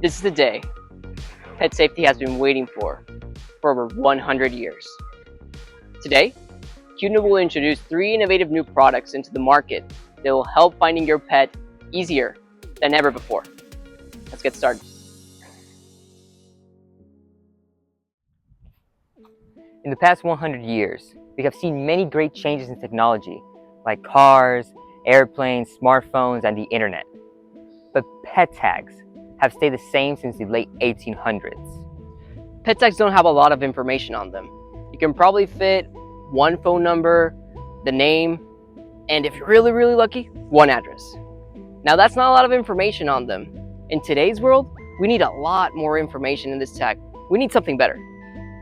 This is the day pet safety has been waiting for over 100 years. Today, QNode will introduce 3 innovative new products into the market that will help finding your pet easier than ever before. Let's get started. In the past 100 years, we have seen many great changes in technology, like cars, airplanes, smartphones, and the internet. But pet tags have stayed the same since the late 1800s. Pet tags don't have a lot of information on them. You can probably fit one phone number, the name, and if you're really lucky, one address. Now that's not a lot of information on them. In today's world, we need a lot more information in this tag. We need something better.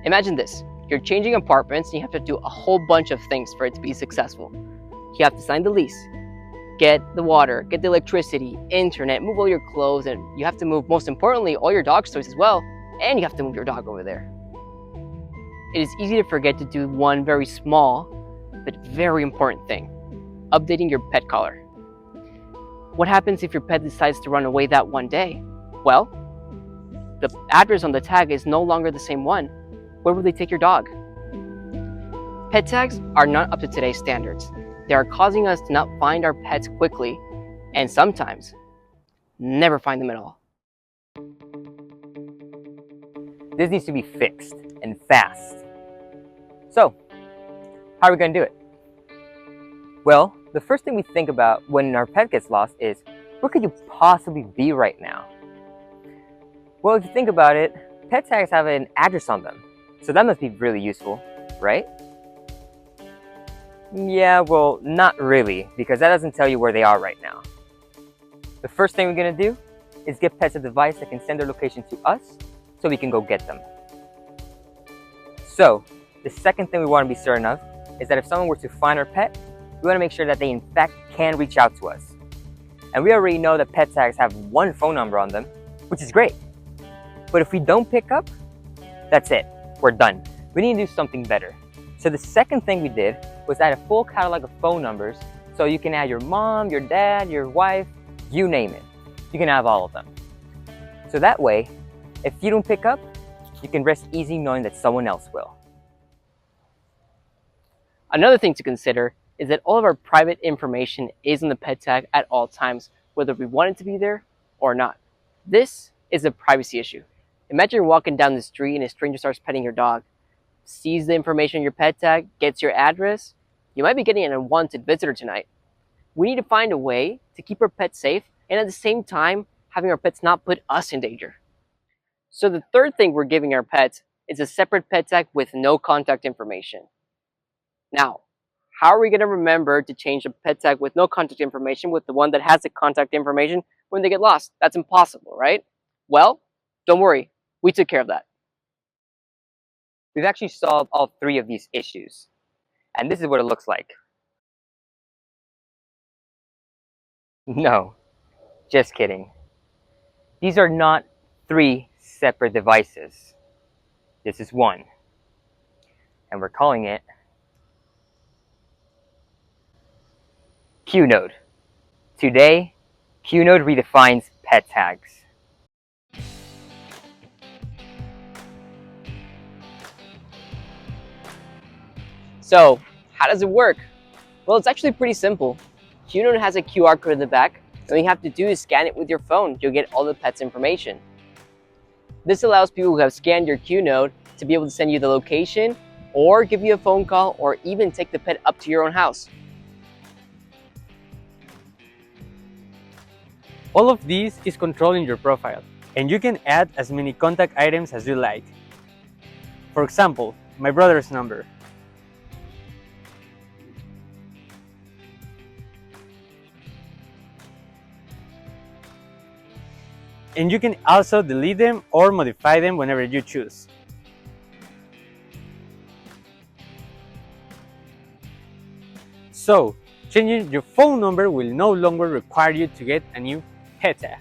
Imagine this. You're changing apartments and you have to do a whole bunch of things for it to be successful. You have to sign the lease, get the water, get the electricity, internet, move all your clothes, and you have to move, most importantly, all your dog's toys as well, and you have to move your dog over there. It is easy to forget to do one very small but very important thing: updating your pet collar. What happens if your pet decides to run away that one day? Well, the address on the tag is no longer the same one. Where will they take your dog? Pet tags are not up to today's standards. They are causing us to not find our pets quickly, and sometimes never find them at all. This needs to be fixed, and fast. So, how are we going to do it? Well, the first thing we think about when our pet gets lost is, where could you possibly be right now? Well, if you think about it, pet tags have an address on them, so that must be really useful, right? Yeah, well, not really, because that doesn't tell you where they are right now. The first thing we're going to do is give pets a device that can send their location to us so we can go get them. So, the second thing we want to be certain of is that if someone were to find our pet, we want to make sure that they in fact can reach out to us. And we already know that pet tags have one phone number on them, which is great. But if we don't pick up, that's it. We're done. We need to do something better. So the second thing we did was add a full catalog of phone numbers, so you can add your mom, your dad, your wife, you name it. You can have all of them. So that way, if you don't pick up, you can rest easy knowing that someone else will. Another thing to consider is that all of our private information is in the pet tag at all times, whether we want it to be there or not. This is a privacy issue. Imagine you're walking down the street and a stranger starts petting your dog, sees the information on your pet tag, gets your address. You might be getting an unwanted visitor tonight. We need to find a way to keep our pets safe and at the same time having our pets not put us in danger. So the third thing we're giving our pets is a separate pet tag with no contact information. Now, how are we going to remember to change the pet tag with no contact information with the one that has the contact information when they get lost? That's impossible, right? Well, don't worry. We took care of that. We've actually solved all 3 of these issues. And this is what it looks like. No, just kidding. These are not 3 separate devices. This is one. And we're calling it QNode. Today, QNode redefines pet tags. So, how does it work? Well, it's actually pretty simple. QNode has a QR code in the back, and all you have to do is scan it with your phone. You'll get all the pet's information. This allows people who have scanned your QNode to be able to send you the location, or give you a phone call, or even take the pet up to your own house. All of this is controlled in your profile, and you can add as many contact items as you like. For example, my brother's number. And you can also delete them or modify them whenever you choose. So, changing your phone number will no longer require you to get a new pet tag.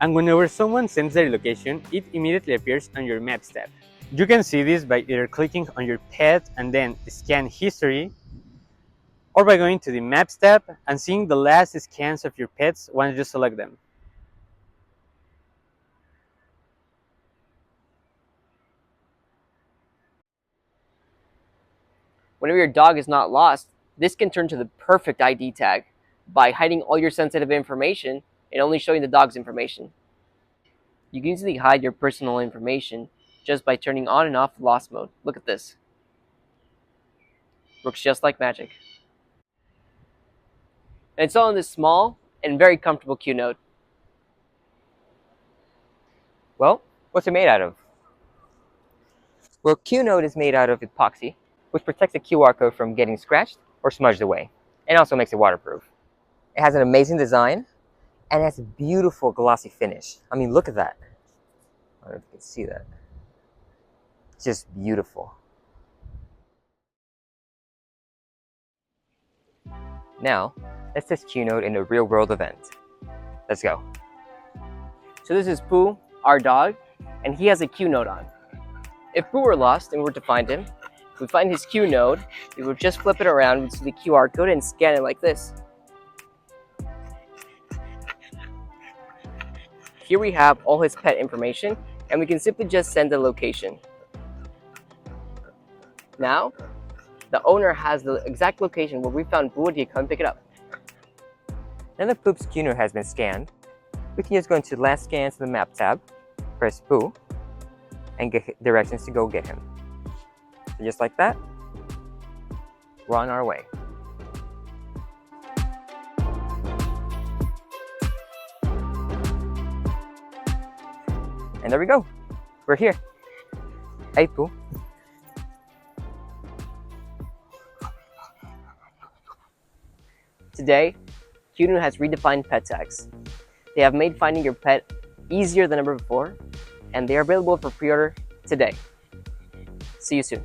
And whenever someone sends their location, it immediately appears on your Maps tab. You can see this by either clicking on your pet and then scan history, or by going to the Maps tab and seeing the last scans of your pets once you select them. Whenever your dog is not lost, this can turn to the perfect ID tag by hiding all your sensitive information and only showing the dog's information. You can easily hide your personal information just by turning on and off lost mode. Look at this. Works just like magic. And it's all in this small and very comfortable QNode. Well, what's it made out of? Well, QNode is made out of epoxy, which protects the QR code from getting scratched or smudged away, and also makes it waterproof. It has an amazing design, and it has a beautiful glossy finish. I mean, look at that. I don't know if you can see that. It's just beautiful. Now, let's test QNode in a real-world event. Let's go. So this is Pooh, our dog, and he has a QNode on. If Pooh were lost and we were to find him, we find his QNode, we would just flip it around, we'd see the QR code and scan it like this. Here we have all his pet information, and we can simply just send the location. Now, the owner has the exact location where we found Pooh and he can come pick it up. Now that Pooh's QNode has been scanned, we can just go into Last Scans to the Map tab, press Pooh, and get directions to go get him. So just like that, we're on our way. And there we go. We're here. Hey, Pooh. Today, QNode has redefined pet tags. They have made finding your pet easier than ever before, and they are available for pre-order today. See you soon.